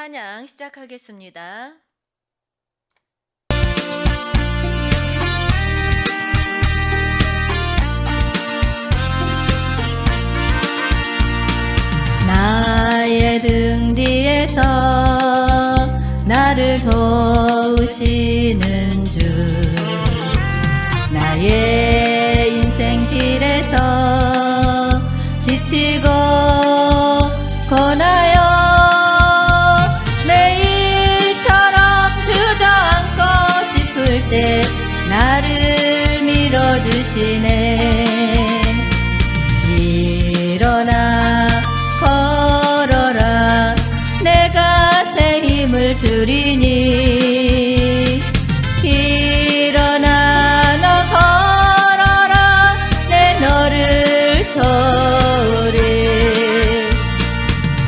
찬양 시작하겠습니다. 나의 등 뒤에서 나를 도우시는 주, 나의 인생길에서 지치고 고나여 매일처럼 주저앉고 싶을 때 나를 밀어주시네. 일어나 걸어라, 내가 새 힘을 주리니. 일어나 너 걸어라, 내 너를 도우리.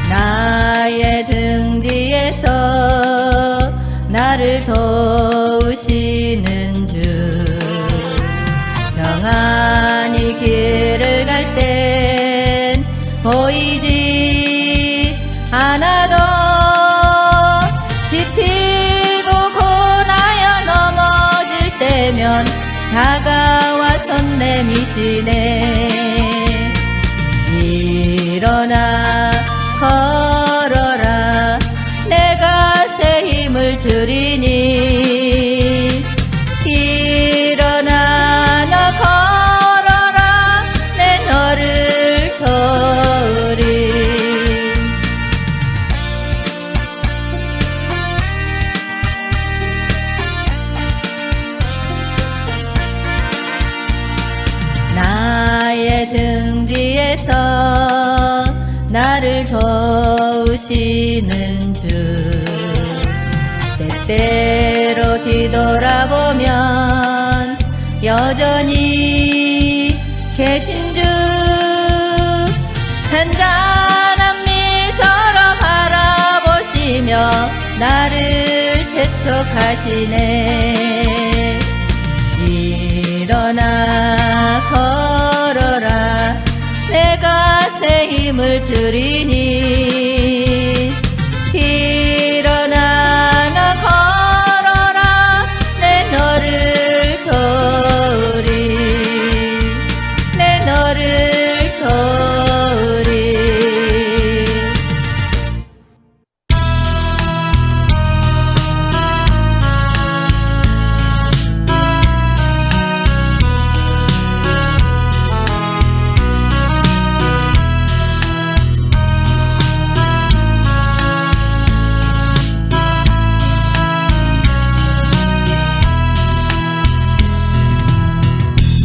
나의 등 뒤에서 나를 도우시는 주, 평안히 길을 갈 땐 보이지 않아도 지치고 고나여 넘어질 때면 다가와 손 내미시네. 일어나 걸어라, 내가 새 힘을 주리니. 일어나 너 걸어라, 내 너를 도우리. 나의 등 뒤에서 나를 도우시는 주, 때때로 뒤돌아보면 여전히 계신 주, 잔잔한 미소로 바라보시며 나를 재촉하시네. 일어나 걸어라, 내가 새 힘을 주리니. 일어나 너 걸어라, 내 너를 도우리. 내 너를 도우리.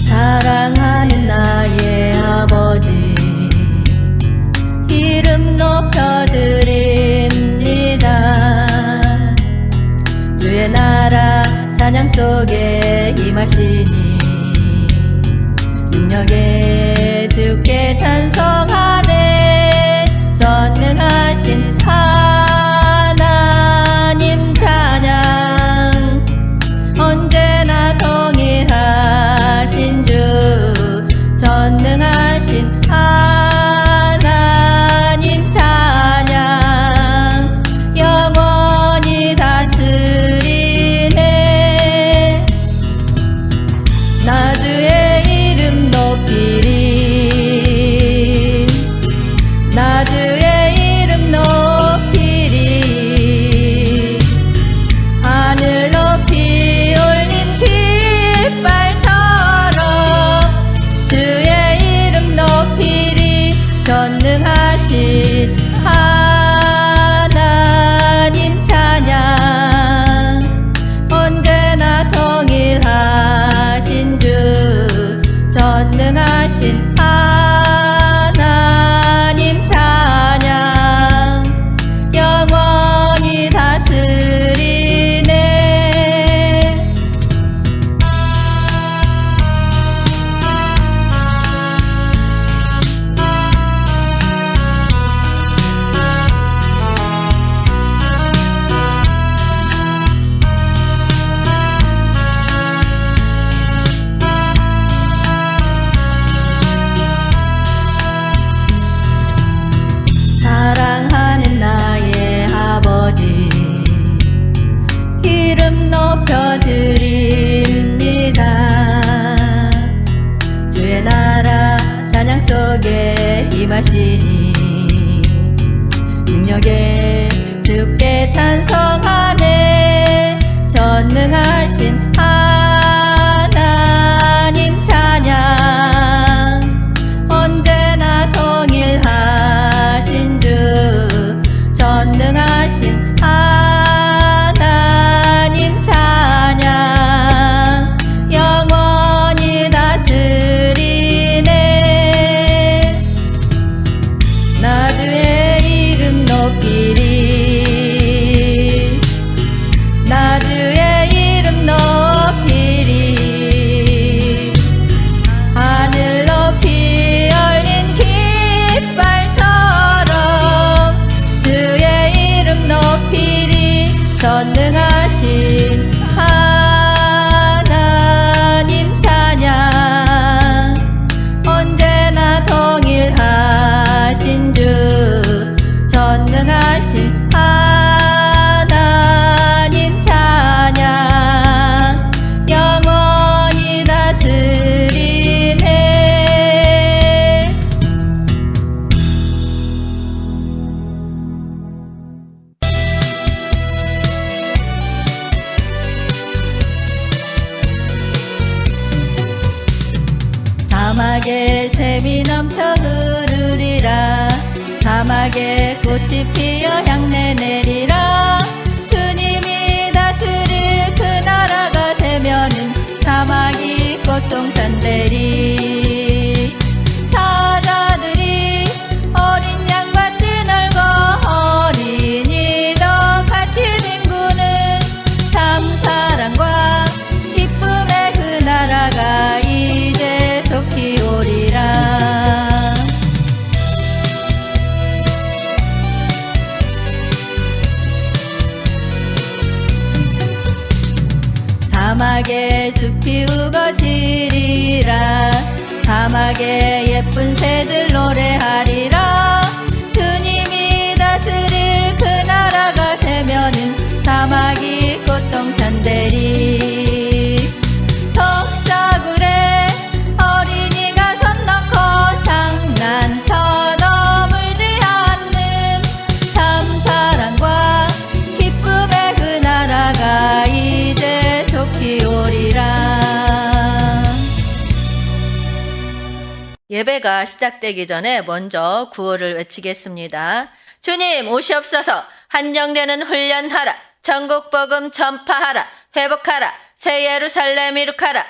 사랑하는 나의 아버지, 이름 높여드립니다. 주의 나라 찬양 속에 임하시니 능력에 주께 찬송하네. 전능하신 하나님 찬양, 언제나 동일하신 주, 전능하신 하나님 찬양, 영원히 다스리네. 나 주의 이름 높이리, 나 주의 이름 높이리. 높여드립니다. 주의 나라 찬양 속에 임하시니 능력에 주께 찬송하네. 전능하신 하나님 찬양, 언제나 통일하신 주 전능하신 하나님 찬양, 영원히 다스리네. 나 주의 이름 높이리, 나 주의 이름 높이리. 하늘 높이 열린 깃발처럼 주의 이름 높이리. 전능하신 하나님 찬양, 언제나 통일하신 주 전능하신 하나님 찬양, 영원히 다스리네. 사막에 샘이 넘쳐 흐르리라. 사막에 꽃이 피어 향내 내리라. 주님이 다스릴 그 나라가 되면은 사막이 꽃동산 되리. 사자들이 어린 양과 뜨널고 어린이도 같이 뒹구는 참 사랑과 기쁨의 그 나라가 이제 속히 오리라. 사막에 숲이 우거지리라. 사막에 예쁜 새들 노래하리라. 주님이 다스릴 그 나라가 되면은 사막이 꽃동산 되리. 턱사굴에 어린이가 손 넣고 장난쳐도 물지 않는 참 사랑과 기쁨의 그 나라가 이제 속히 오리라. 예배가 시작되기 전에 먼저 구호를 외치겠습니다. 주님 오시옵소서. 한정되는 훈련하라. 전국 복음 전파하라. 회복하라. 새 예루살렘 이룩하라.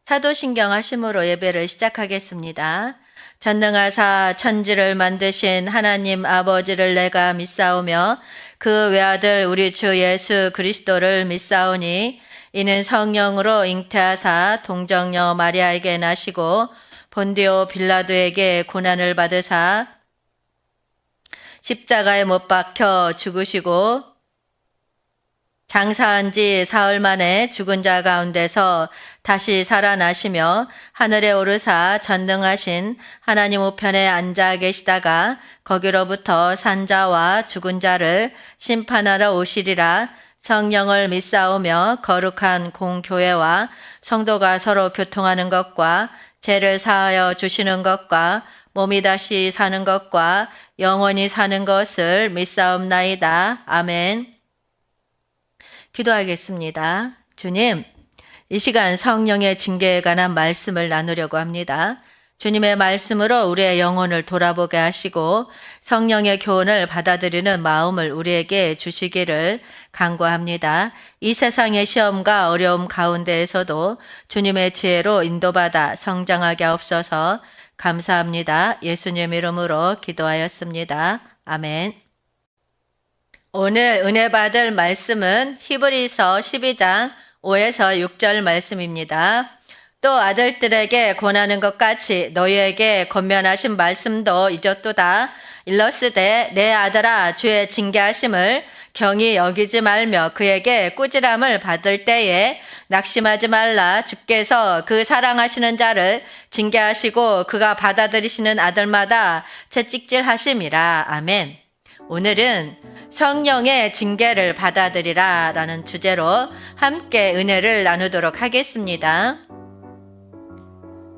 사도신경 하심으로 예배를 시작하겠습니다. 전능하사 천지를 만드신 하나님 아버지를 내가 믿사오며 그 외아들 우리 주 예수 그리스도를 믿사오니 이는 성령으로 잉태하사 동정녀 마리아에게 나시고 본디오 빌라도에게 고난을 받으사 십자가에 못 박혀 죽으시고 장사한 지 사흘 만에 죽은 자 가운데서 다시 살아나시며 하늘에 오르사 전능하신 하나님 우편에 앉아 계시다가 거기로부터 산 자와 죽은 자를 심판하러 오시리라. 성령을 믿사오며 거룩한 공교회와 성도가 서로 교통하는 것과 죄를 사하여 주시는 것과 몸이 다시 사는 것과 영원히 사는 것을 믿사옵나이다. 아멘. 기도하겠습니다. 주님, 이 시간 성령의 징계에 관한 말씀을 나누려고 합니다. 주님의 말씀으로 우리의 영혼을 돌아보게 하시고 성령의 교훈을 받아들이는 마음을 우리에게 주시기를 간구합니다. 이 세상의 시험과 어려움 가운데에서도 주님의 지혜로 인도받아 성장하게 하옵소서. 감사합니다. 예수님 이름으로 기도하였습니다. 아멘. 오늘 은혜 받을 말씀은 히브리서 12장 5에서 6절 말씀입니다. 또 아들들에게 권하는 것 같이 너희에게 권면하신 말씀도 잊었도다. 일러스되 내 아들아 주의 징계하심을 경히 여기지 말며 그에게 꾸지람을 받을 때에 낙심하지 말라. 주께서 그 사랑하시는 자를 징계하시고 그가 받아들이시는 아들마다 채찍질하심이라. 아멘. 오늘은 성령의 징계를 받아들이라 라는 주제로 함께 은혜를 나누도록 하겠습니다.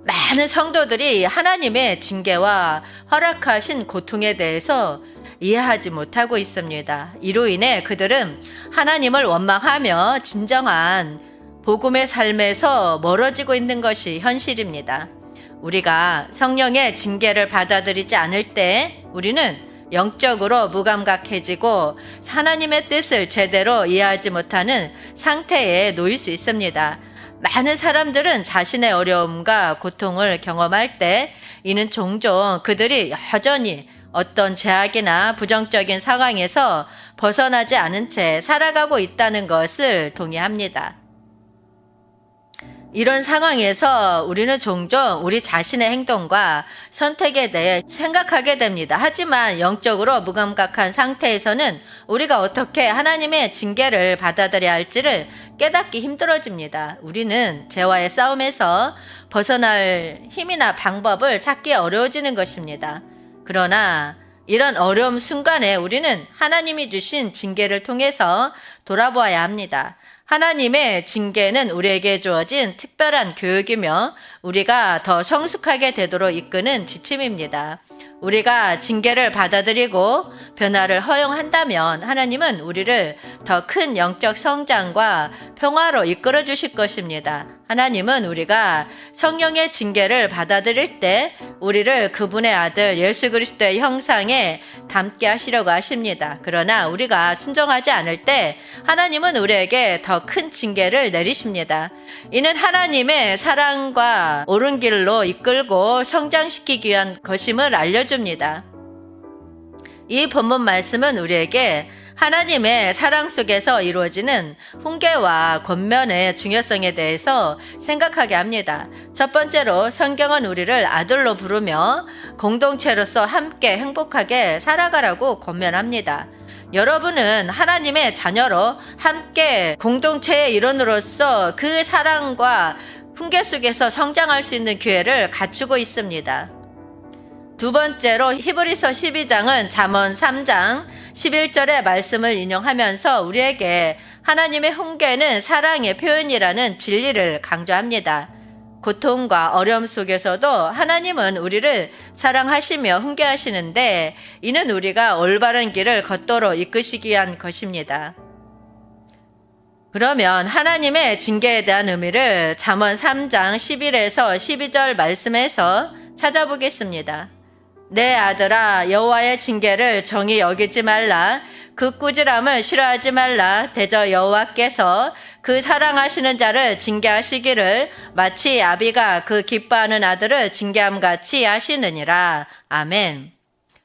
많은 성도들이 하나님의 징계와 허락하신 고통에 대해서 이해하지 못하고 있습니다. 이로 인해 그들은 하나님을 원망하며 진정한 복음의 삶에서 멀어지고 있는 것이 현실입니다. 우리가 성령의 징계를 받아들이지 않을 때 우리는 영적으로 무감각해지고 하나님의 뜻을 제대로 이해하지 못하는 상태에 놓일 수 있습니다. 많은 사람들은 자신의 어려움과 고통을 경험할 때 이는 종종 그들이 여전히 어떤 제약이나 부정적인 상황에서 벗어나지 않은 채 살아가고 있다는 것을 동의합니다. 이런 상황에서 우리는 종종 우리 자신의 행동과 선택에 대해 생각하게 됩니다. 하지만 영적으로 무감각한 상태에서는 우리가 어떻게 하나님의 징계를 받아들여야 할지를 깨닫기 힘들어집니다. 우리는 죄와의 싸움에서 벗어날 힘이나 방법을 찾기 어려워지는 것입니다. 그러나 이런 어려움 순간에 우리는 하나님이 주신 징계를 통해서 돌아보아야 합니다. 하나님의 징계는 우리에게 주어진 특별한 교육이며 우리가 더 성숙하게 되도록 이끄는 지침입니다. 우리가 징계를 받아들이고 변화를 허용한다면 하나님은 우리를 더 큰 영적 성장과 평화로 이끌어 주실 것입니다. 하나님은 우리가 성령의 징계를 받아들일 때 우리를 그분의 아들 예수 그리스도의 형상에 담게 하시려고 하십니다. 그러나 우리가 순종하지 않을 때 하나님은 우리에게 더 큰 징계를 내리십니다. 이는 하나님의 사랑과 옳은 길로 이끌고 성장시키기 위한 것임을 알려줍니다. 이 본문 말씀은 우리에게 하나님의 사랑 속에서 이루어지는 훈계와 권면의 중요성에 대해서 생각하게 합니다. 첫 번째로 성경은 우리를 아들로 부르며 공동체로서 함께 행복하게 살아가라고 권면합니다. 여러분은 하나님의 자녀로 함께 공동체의 일원으로서 그 사랑과 훈계 속에서 성장할 수 있는 기회를 갖추고 있습니다. 두 번째로 히브리서 12장은 잠언 3장 11절의 말씀을 인용하면서 우리에게 하나님의 훈계는 사랑의 표현이라는 진리를 강조합니다. 고통과 어려움 속에서도 하나님은 우리를 사랑하시며 훈계하시는데 이는 우리가 올바른 길을 걷도록 이끄시기 위한 것입니다. 그러면 하나님의 징계에 대한 의미를 잠언 3장 11에서 12절 말씀에서 찾아보겠습니다. 내 아들아 여호와의 징계를 정히 여기지 말라. 그 꾸지람을 싫어하지 말라. 대저 여호와께서 그 사랑하시는 자를 징계하시기를 마치 아비가 그 기뻐하는 아들을 징계함같이 하시느니라. 아멘.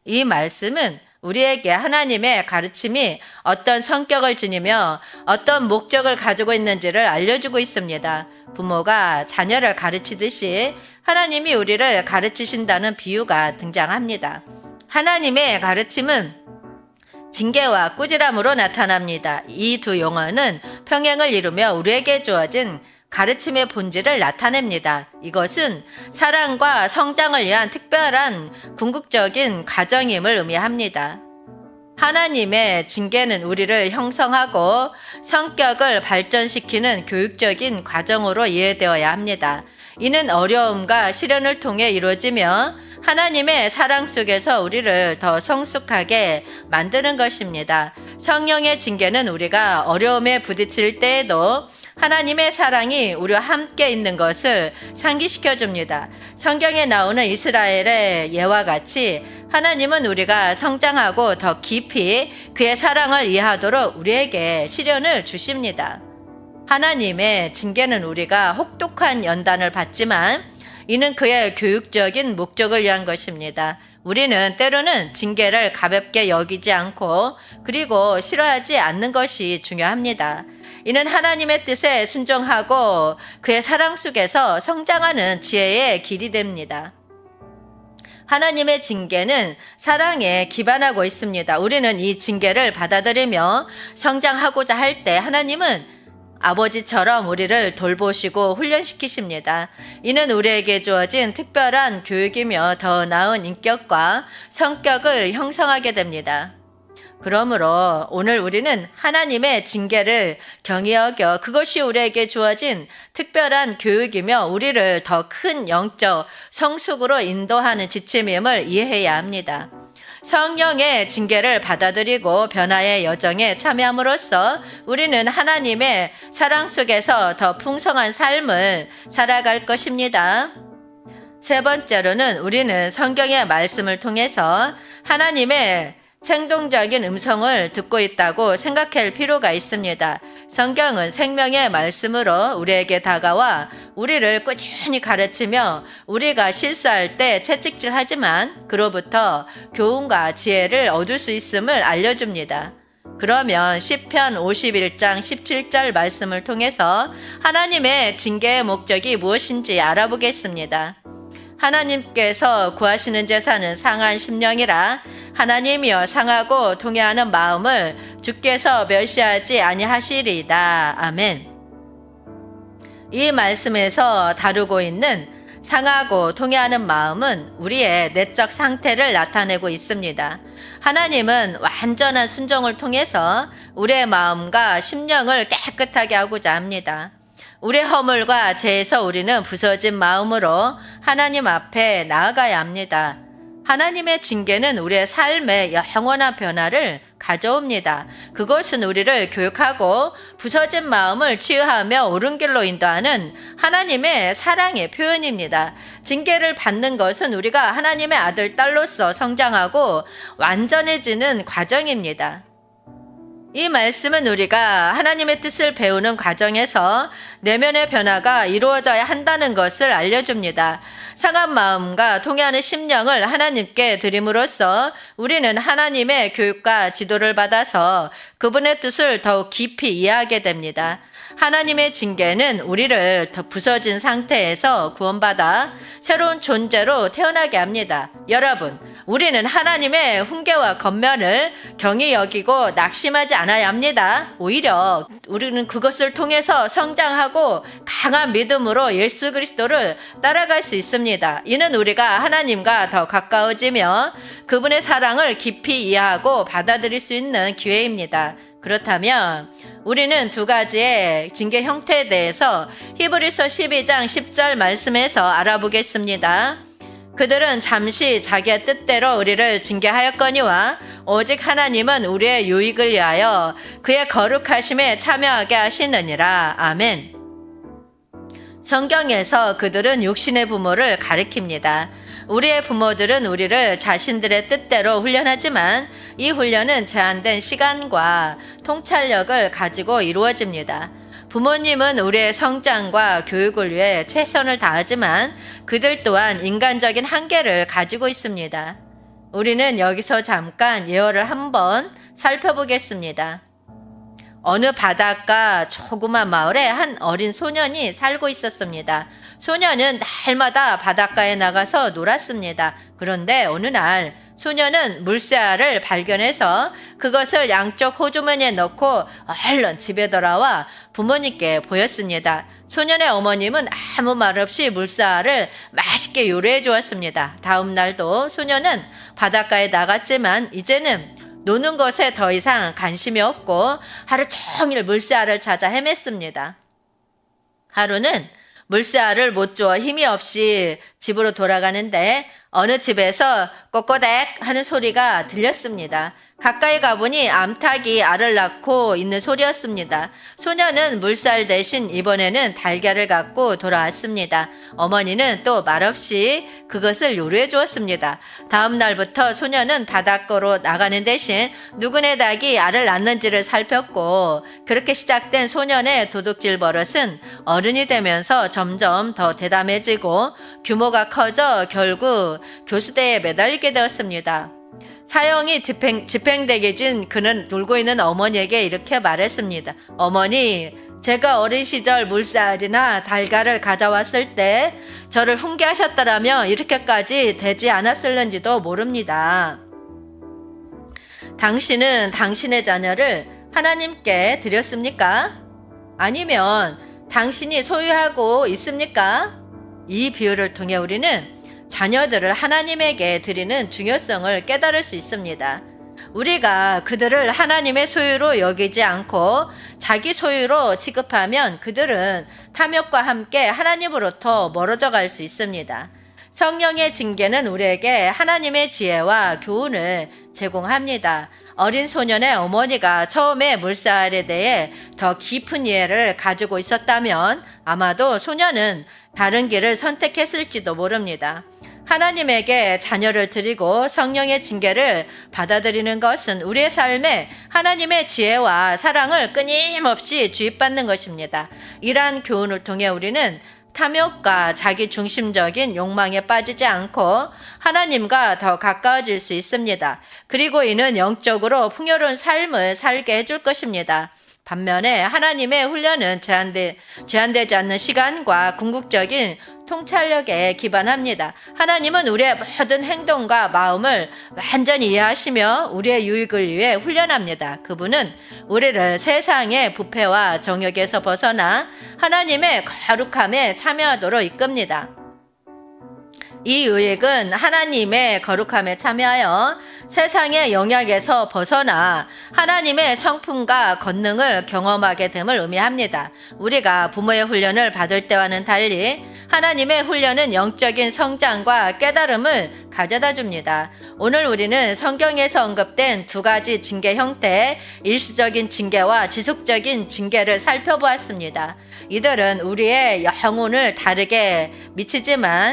이 말씀은 우리에게 하나님의 가르침이 어떤 성격을 지니며 어떤 목적을 가지고 있는지를 알려주고 있습니다. 부모가 자녀를 가르치듯이 하나님이 우리를 가르치신다는 비유가 등장합니다. 하나님의 가르침은 징계와 꾸지람으로 나타납니다. 이 두 용어는 평행을 이루며 우리에게 주어진 가르침의 본질을 나타냅니다. 이것은 사랑과 성장을 위한 특별한 궁극적인 과정임을 의미합니다. 하나님의 징계는 우리를 형성하고 성격을 발전시키는 교육적인 과정으로 이해되어야 합니다. 이는 어려움과 시련을 통해 이루어지며 하나님의 사랑 속에서 우리를 더 성숙하게 만드는 것입니다. 성령의 징계는 우리가 어려움에 부딪힐 때에도 하나님의 사랑이 우리와 함께 있는 것을 상기시켜 줍니다. 성경에 나오는 이스라엘의 예와 같이 하나님은 우리가 성장하고 더 깊이 그의 사랑을 이해하도록 우리에게 시련을 주십니다. 하나님의 징계는 우리가 혹독한 연단을 받지만 이는 그의 교육적인 목적을 위한 것입니다. 우리는 때로는 징계를 가볍게 여기지 않고 그리고 싫어하지 않는 것이 중요합니다. 이는 하나님의 뜻에 순종하고 그의 사랑 속에서 성장하는 지혜의 길이 됩니다. 하나님의 징계는 사랑에 기반하고 있습니다. 우리는 이 징계를 받아들이며 성장하고자 할 때 하나님은 아버지처럼 우리를 돌보시고 훈련시키십니다. 이는 우리에게 주어진 특별한 교육이며 더 나은 인격과 성격을 형성하게 됩니다. 그러므로 오늘 우리는 하나님의 징계를 경히 여겨 그것이 우리에게 주어진 특별한 교육이며 우리를 더 큰 영적 성숙으로 인도하는 지침임을 이해해야 합니다. 성령의 징계를 받아들이고 변화의 여정에 참여함으로써 우리는 하나님의 사랑 속에서 더 풍성한 삶을 살아갈 것입니다. 세 번째로는 우리는 성경의 말씀을 통해서 하나님의 생동적인 음성을 듣고 있다고 생각할 필요가 있습니다. 성경은 생명의 말씀으로 우리에게 다가와 우리를 꾸준히 가르치며 우리가 실수할 때 채찍질하지만 그로부터 교훈과 지혜를 얻을 수 있음을 알려줍니다. 그러면 시편 51장 17절 말씀을 통해서 하나님의 징계의 목적이 무엇인지 알아보겠습니다. 하나님께서 구하시는 제사는 상한 심령이라 하나님이여 상하고 통회하는 마음을 주께서 멸시하지 아니하시리이다. 아멘. 이 말씀에서 다루고 있는 상하고 통회하는 마음은 우리의 내적 상태를 나타내고 있습니다. 하나님은 완전한 순종을 통해서 우리의 마음과 심령을 깨끗하게 하고자 합니다. 우리의 허물과 죄에서 우리는 부서진 마음으로 하나님 앞에 나아가야 합니다. 하나님의 징계는 우리의 삶에 영원한 변화를 가져옵니다. 그것은 우리를 교육하고 부서진 마음을 치유하며 옳은 길로 인도하는 하나님의 사랑의 표현입니다. 징계를 받는 것은 우리가 하나님의 아들, 딸로서 성장하고 완전해지는 과정입니다. 이 말씀은 우리가 하나님의 뜻을 배우는 과정에서 내면의 변화가 이루어져야 한다는 것을 알려줍니다. 상한 마음과 통회하는 심령을 하나님께 드림으로써 우리는 하나님의 교육과 지도를 받아서 그분의 뜻을 더욱 깊이 이해하게 됩니다. 하나님의 징계는 우리를 더 부서진 상태에서 구원받아 새로운 존재로 태어나게 합니다. 여러분, 우리는 하나님의 훈계와 권면을 경히 여기고 낙심하지 않아야 합니다. 오히려 우리는 그것을 통해서 성장하고 강한 믿음으로 예수 그리스도를 따라갈 수 있습니다. 이는 우리가 하나님과 더 가까워지며 그분의 사랑을 깊이 이해하고 받아들일 수 있는 기회입니다. 그렇다면 우리는 두 가지의 징계 형태에 대해서 히브리서 12장 10절 말씀에서 알아보겠습니다. 그들은 잠시 자기의 뜻대로 우리를 징계하였거니와 오직 하나님은 우리의 유익을 위하여 그의 거룩하심에 참여하게 하시느니라. 아멘. 성경에서 그들은 육신의 부모를 가리킵니다. 우리의 부모들은 우리를 자신들의 뜻대로 훈련하지만 이 훈련은 제한된 시간과 통찰력을 가지고 이루어집니다. 부모님은 우리의 성장과 교육을 위해 최선을 다하지만 그들 또한 인간적인 한계를 가지고 있습니다. 우리는 여기서 잠깐 예어를 한번 살펴보겠습니다. 어느 바닷가 조그만 마을에 한 어린 소년이 살고 있었습니다. 소년은 날마다 바닷가에 나가서 놀았습니다. 그런데 어느 날 소년은 물새알을 발견해서 그것을 양쪽 호주머니에 넣고 얼른 집에 돌아와 부모님께 보였습니다. 소년의 어머님은 아무 말 없이 물새알을 맛있게 요리해 주었습니다. 다음 날도 소년은 바닷가에 나갔지만 이제는 노는 것에 더 이상 관심이 없고 하루 종일 물새알을 찾아 헤맸습니다. 하루는 물새알을 못 주어 힘이 없이 집으로 돌아가는데 어느 집에서 꼬꼬댁 하는 소리가 들렸습니다. 가까이 가보니 암탉이 알을 낳고 있는 소리였습니다. 소녀는 물살 대신 이번에는 달걀을 갖고 돌아왔습니다. 어머니는 또 말없이 그것을 요리해 주었습니다. 다음 날부터 소녀는 바닷가로 나가는 대신 누구네 닭이 알을 낳는지를 살폈고 그렇게 시작된 소년의 도둑질 버릇은 어른이 되면서 점점 더 대담해지고 규모가 커져 결국 교수대에 매달리게 되었습니다. 사형이 집행되게 진 그는 울고 있는 어머니에게 이렇게 말했습니다. 어머니, 제가 어린 시절 물새알이나 달걀을 가져왔을 때 저를 훈계하셨더라면 이렇게까지 되지 않았을는지도 모릅니다. 당신은 당신의 자녀를 하나님께 드렸습니까? 아니면 당신이 소유하고 있습니까? 이 비유를 통해 우리는 자녀들을 하나님에게 드리는 중요성을 깨달을 수 있습니다. 우리가 그들을 하나님의 소유로 여기지 않고 자기 소유로 취급하면 그들은 탐욕과 함께 하나님으로부터 멀어져 갈 수 있습니다. 성령의 징계는 우리에게 하나님의 지혜와 교훈을 제공합니다. 어린 소년의 어머니가 처음에 물살에 대해 더 깊은 이해를 가지고 있었다면 아마도 소년은 다른 길을 선택했을지도 모릅니다. 하나님에게 자녀를 드리고 성령의 징계를 받아들이는 것은 우리의 삶에 하나님의 지혜와 사랑을 끊임없이 주입받는 것입니다. 이러한 교훈을 통해 우리는 탐욕과 자기 중심적인 욕망에 빠지지 않고 하나님과 더 가까워질 수 있습니다. 그리고 이는 영적으로 풍요로운 삶을 살게 해줄 것입니다. 반면에 하나님의 훈련은 제한되지 않는 시간과 궁극적인 통찰력에 기반합니다. 하나님은 우리의 모든 행동과 마음을 완전히 이해하시며 우리의 유익을 위해 훈련합니다. 그분은 우리를 세상의 부패와 정욕에서 벗어나 하나님의 거룩함에 참여하도록 이끕니다. 이 유익은 하나님의 거룩함에 참여하여 세상의 영향에서 벗어나 하나님의 성품과 권능을 경험하게 됨을 의미합니다. 우리가 부모의 훈련을 받을 때와는 달리 하나님의 훈련은 영적인 성장과 깨달음을 가져다 줍니다. 오늘 우리는 성경에서 언급된 두 가지 징계 형태의 일시적인 징계와 지속적인 징계를 살펴보았습니다. 이들은 우리의 영혼을 다르게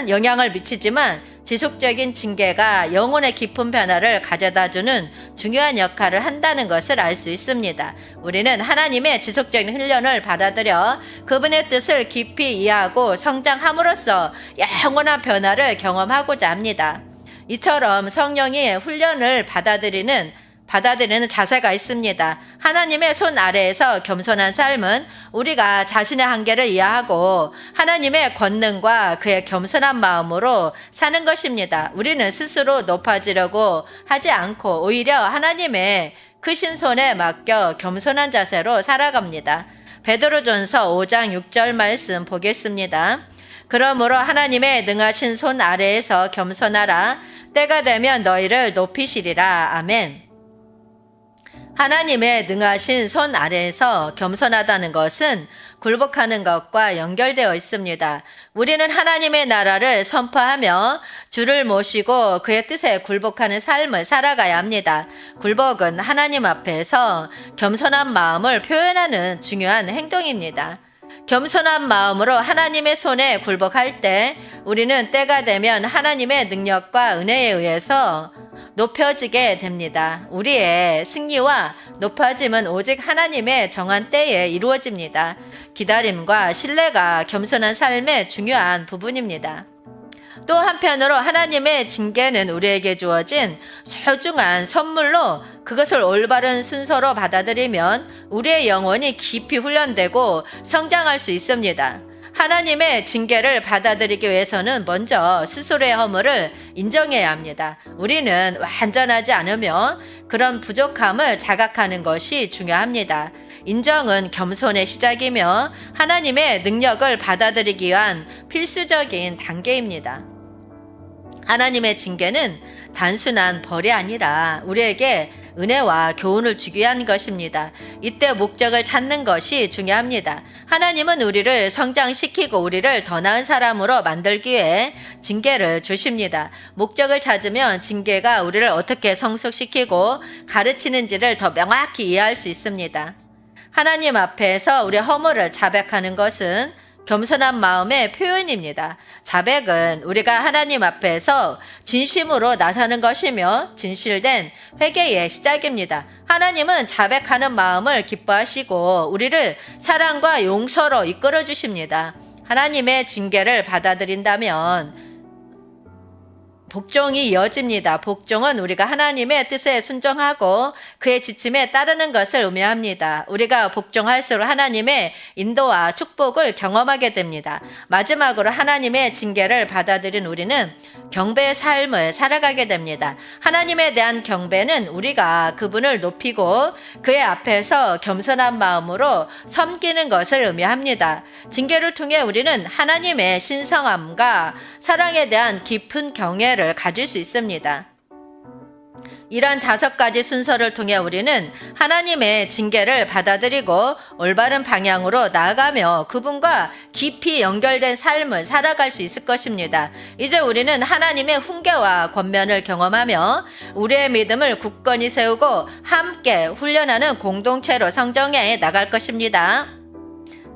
영향을 미치지만 지속적인 징계가 영혼의 깊은 변화를 가져다주는 중요한 역할을 한다는 것을 알 수 있습니다. 우리는 하나님의 지속적인 훈련을 받아들여 그분의 뜻을 깊이 이해하고 성장함으로써 영원한 변화를 경험하고자 합니다. 이처럼 성령이 훈련을 받아들이는 자세가 있습니다. 하나님의 손 아래에서 겸손한 삶은 우리가 자신의 한계를 이해하고 하나님의 권능과 그의 겸손한 마음으로 사는 것입니다. 우리는 스스로 높아지려고 하지 않고 오히려 하나님의 크신 손에 맡겨 겸손한 자세로 살아갑니다. 베드로전서 5장 6절 말씀 보겠습니다. 그러므로 하나님의 능하신 손 아래에서 겸손하라. 때가 되면 너희를 높이시리라. 아멘. 하나님의 능하신 손 아래에서 겸손하다는 것은 굴복하는 것과 연결되어 있습니다. 우리는 하나님의 나라를 선포하며 주를 모시고 그의 뜻에 굴복하는 삶을 살아가야 합니다. 굴복은 하나님 앞에서 겸손한 마음을 표현하는 중요한 행동입니다. 겸손한 마음으로 하나님의 손에 굴복할 때 우리는 때가 되면 하나님의 능력과 은혜에 의해서 높여지게 됩니다. 우리의 승리와 높아짐은 오직 하나님의 정한 때에 이루어집니다. 기다림과 신뢰가 겸손한 삶의 중요한 부분입니다. 또 한편으로 하나님의 징계는 우리에게 주어진 소중한 선물로 그것을 올바른 순서로 받아들이면 우리의 영혼이 깊이 훈련되고 성장할 수 있습니다. 하나님의 징계를 받아들이기 위해서는 먼저 스스로의 허물을 인정해야 합니다. 우리는 완전하지 않으며 그런 부족함을 자각하는 것이 중요합니다. 인정은 겸손의 시작이며 하나님의 능력을 받아들이기 위한 필수적인 단계입니다. 하나님의 징계는 단순한 벌이 아니라 우리에게 은혜와 교훈을 주기 위한 것입니다. 이때 목적을 찾는 것이 중요합니다. 하나님은 우리를 성장시키고 우리를 더 나은 사람으로 만들기 위해 징계를 주십니다. 목적을 찾으면 징계가 우리를 어떻게 성숙시키고 가르치는지를 더 명확히 이해할 수 있습니다. 하나님 앞에서 우리의 허물을 자백하는 것은 겸손한 마음의 표현입니다. 자백은 우리가 하나님 앞에서 진심으로 나서는 것이며 진실된 회개의 시작입니다. 하나님은 자백하는 마음을 기뻐하시고 우리를 사랑과 용서로 이끌어 주십니다. 하나님의 징계를 받아들인다면 복종이 이어집니다. 복종은 우리가 하나님의 뜻에 순종하고 그의 지침에 따르는 것을 의미합니다. 우리가 복종할수록 하나님의 인도와 축복을 경험하게 됩니다. 마지막으로 하나님의 징계를 받아들인 우리는 경배의 삶을 살아가게 됩니다. 하나님에 대한 경배는 우리가 그분을 높이고 그의 앞에서 겸손한 마음으로 섬기는 것을 의미합니다. 징계를 통해 우리는 하나님의 신성함과 사랑에 대한 깊은 경애를 가질 수 있습니다. 이러한 5가지 순서를 통해 우리는 하나님의 징계를 받아들이고 올바른 방향으로 나아가며 그분과 깊이 연결된 삶을 살아갈 수 있을 것입니다. 이제 우리는 하나님의 훈계와 권면을 경험하며 우리의 믿음을 굳건히 세우고 함께 훈련하는 공동체로 성장해 나갈 것입니다.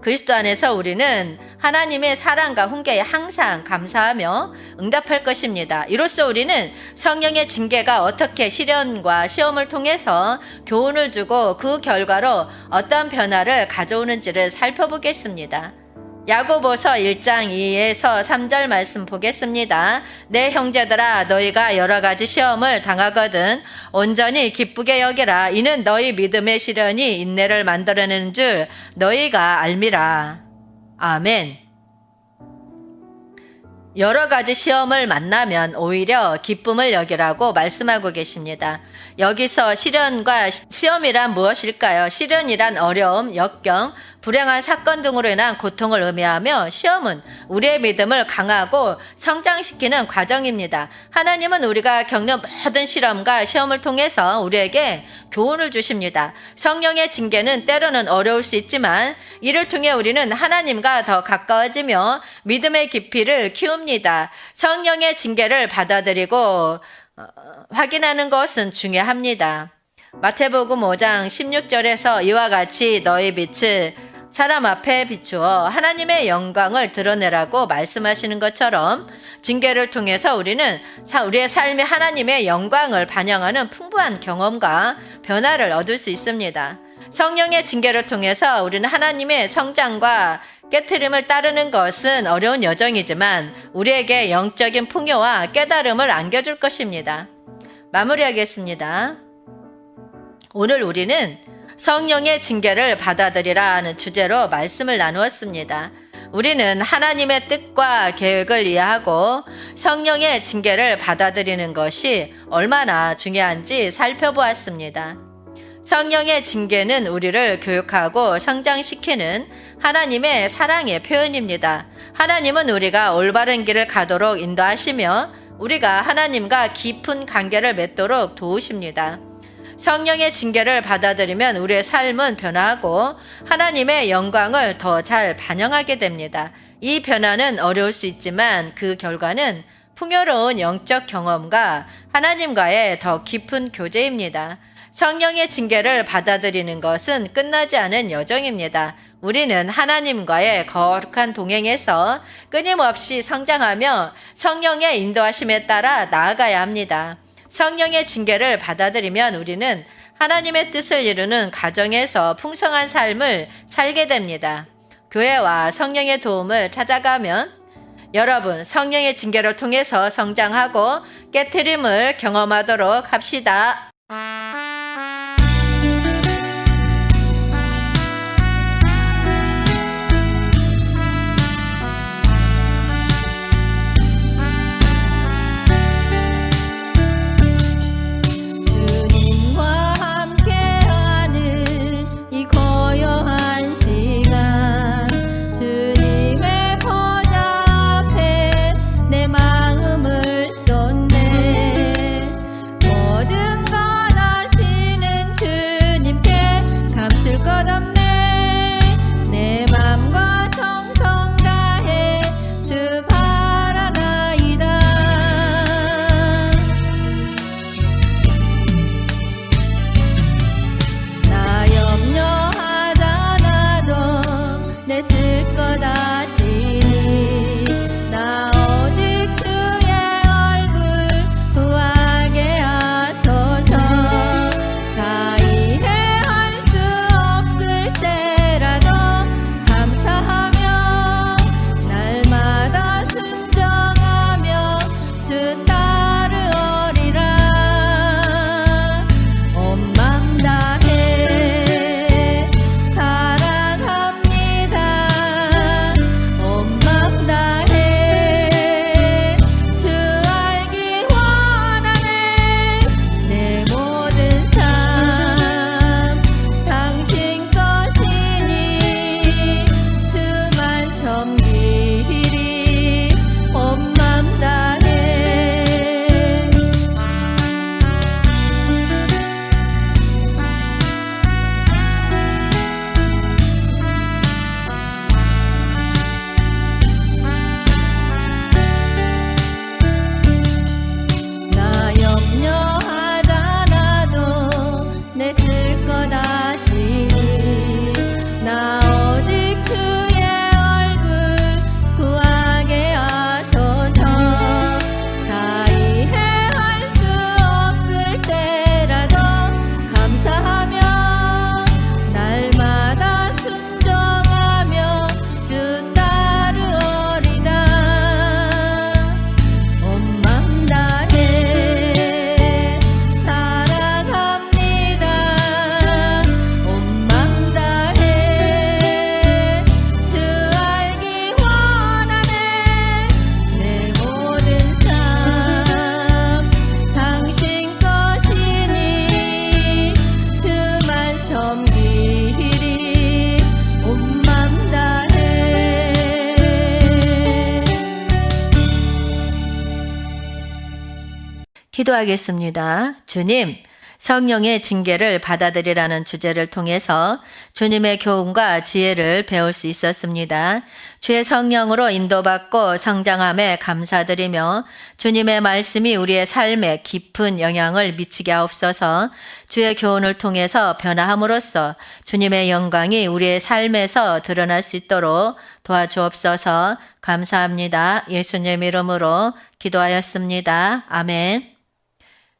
그리스도 안에서 우리는 하나님의 사랑과 훈계에 항상 감사하며 응답할 것입니다. 이로써 우리는 성령의 징계가 어떻게 시련과 시험을 통해서 교훈을 주고 그 결과로 어떤 변화를 가져오는지를 살펴보겠습니다. 야고보서 1장 2에서 3절 말씀 보겠습니다. 내 형제들아 너희가 여러 가지 시험을 당하거든 온전히 기쁘게 여기라. 이는 너희 믿음의 시련이 인내를 만들어내는 줄 너희가 알미라. 아멘. 여러 가지 시험을 만나면 오히려 기쁨을 여기라고 말씀하고 계십니다. 여기서 시련과 시험이란 무엇일까요? 시련이란 어려움, 역경, 불행한 사건 등으로 인한 고통을 의미하며 시험은 우리의 믿음을 강하고 성장시키는 과정입니다. 하나님은 우리가 겪는 모든 실험과 시험을 통해서 우리에게 교훈을 주십니다. 성령의 징계는 때로는 어려울 수 있지만 이를 통해 우리는 하나님과 더 가까워지며 믿음의 깊이를 키웁니다. 성령의 징계를 받아들이고 확인하는 것은 중요합니다. 마태복음 5장 16절에서 이와 같이 너희 빛을 사람 앞에 비추어 하나님의 영광을 드러내라고 말씀하시는 것처럼 징계를 통해서 우리는 우리의 삶에 하나님의 영광을 반영하는 풍부한 경험과 변화를 얻을 수 있습니다. 성령의 징계를 통해서 우리는 하나님의 성장과 깨트림을 따르는 것은 어려운 여정이지만 우리에게 영적인 풍요와 깨달음을 안겨줄 것입니다. 마무리하겠습니다. 오늘 우리는 성령의 징계를 받아들이라 하는 주제로 말씀을 나누었습니다. 우리는 하나님의 뜻과 계획을 이해하고 성령의 징계를 받아들이는 것이 얼마나 중요한지 살펴보았습니다. 성령의 징계는 우리를 교육하고 성장시키는 하나님의 사랑의 표현입니다. 하나님은 우리가 올바른 길을 가도록 인도하시며 우리가 하나님과 깊은 관계를 맺도록 도우십니다. 성령의 징계를 받아들이면 우리의 삶은 변화하고 하나님의 영광을 더 잘 반영하게 됩니다. 이 변화는 어려울 수 있지만 그 결과는 풍요로운 영적 경험과 하나님과의 더 깊은 교제입니다. 성령의 징계를 받아들이는 것은 끝나지 않은 여정입니다. 우리는 하나님과의 거룩한 동행에서 끊임없이 성장하며 성령의 인도하심에 따라 나아가야 합니다. 성령의 징계를 받아들이면 우리는 하나님의 뜻을 이루는 가정에서 풍성한 삶을 살게 됩니다. 교회와 성령의 도움을 찾아가면 여러분 성령의 징계를 통해서 성장하고 깨트림을 경험하도록 합시다. 모든 것 기도하겠습니다. 주님, 성령의 징계를 받아들이라는 주제를 통해서 주님의 교훈과 지혜를 배울 수 있었습니다. 주의 성령으로 인도받고 성장함에 감사드리며 주님의 말씀이 우리의 삶에 깊은 영향을 미치게 하옵소서. 주의 교훈을 통해서 변화함으로써 주님의 영광이 우리의 삶에서 드러날 수 있도록 도와주옵소서. 감사합니다. 예수님 이름으로 기도하였습니다. 아멘.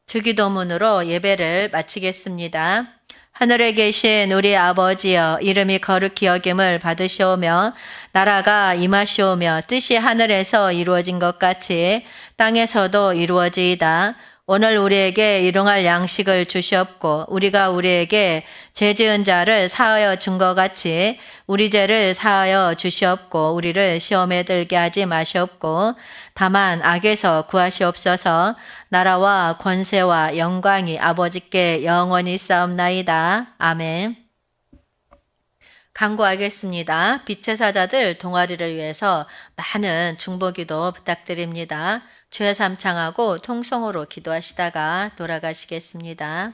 주기도문으로 예배를 마치겠습니다. 하늘에 계신 우리 아버지여, 이름이 거룩히 여김을 받으시오며 나라가 임하시오며 뜻이 하늘에서 이루어진 것 같이 땅에서도 이루어지이다. 오늘 우리에게 일용할 양식을 주시옵고 우리가 우리에게 죄 지은 자를 사하여 준 것 같이 우리 죄를 사하여 주시옵고 우리를 시험에 들게 하지 마시옵고 다만 악에서 구하시옵소서. 나라와 권세와 영광이 아버지께 영원히 있사옵나이다. 아멘. 간구하겠습니다. 빛의 사자들 동아리를 위해서 많은 중보기도 부탁드립니다. 죄 삼창하고 통성으로 기도하시다가 돌아가시겠습니다.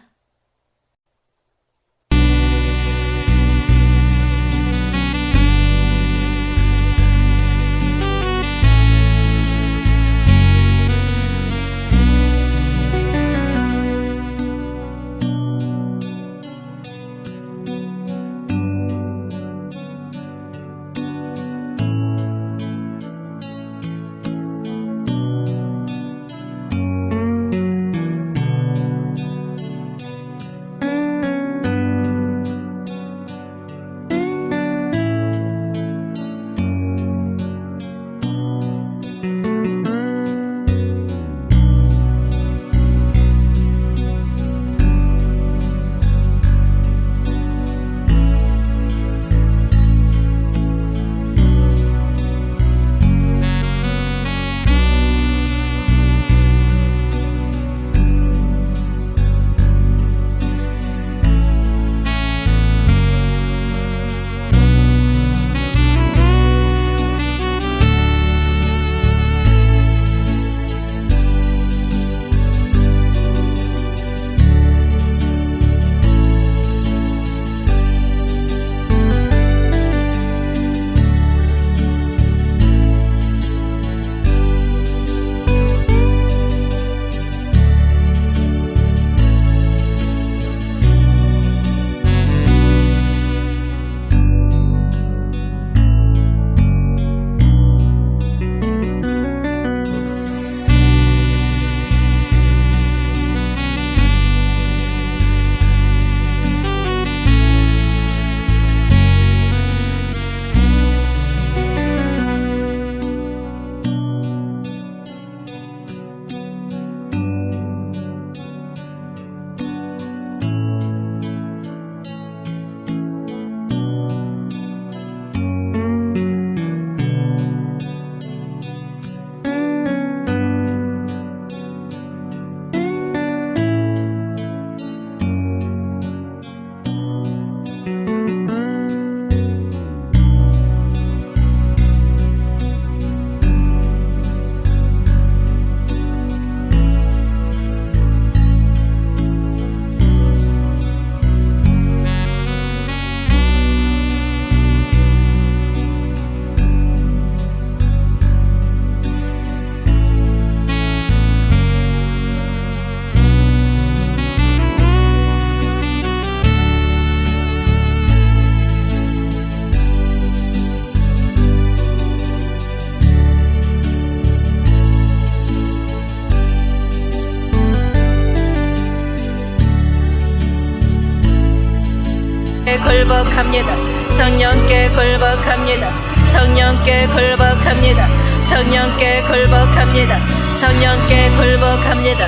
굴복합니다. 성령께 굴복합니다. 성령께 굴복합니다. 성령께 굴복합니다. 성령께 굴복합니다.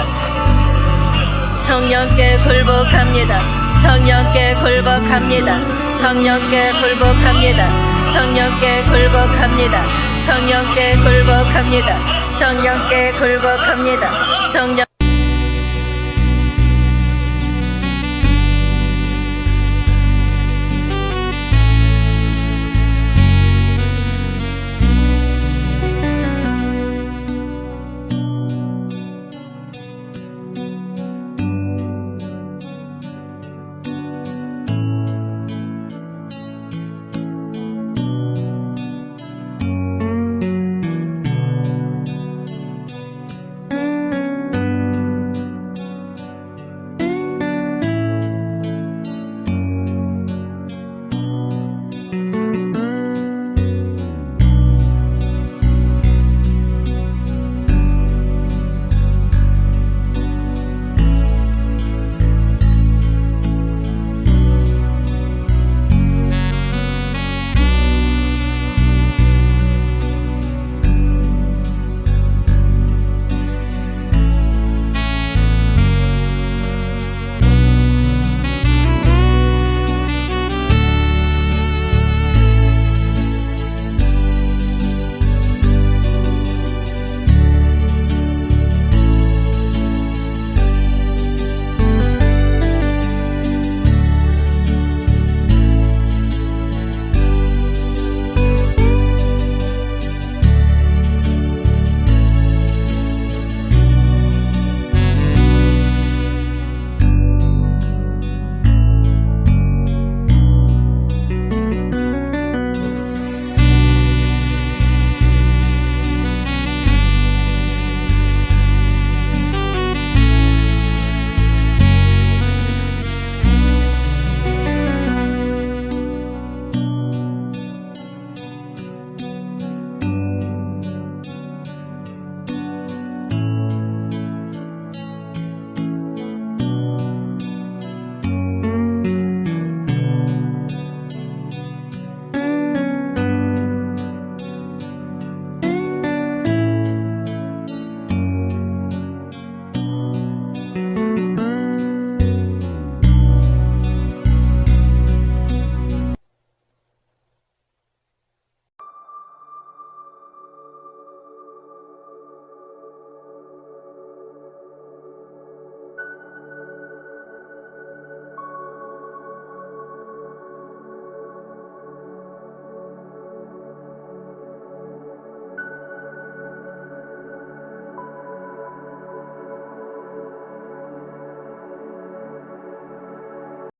성령께 굴복합니다. 성령께 굴복합니다. 성령께 굴복합니다. 성령께 굴복합니다. 성령께 굴복합니다. 성령께 굴복합니다. 성령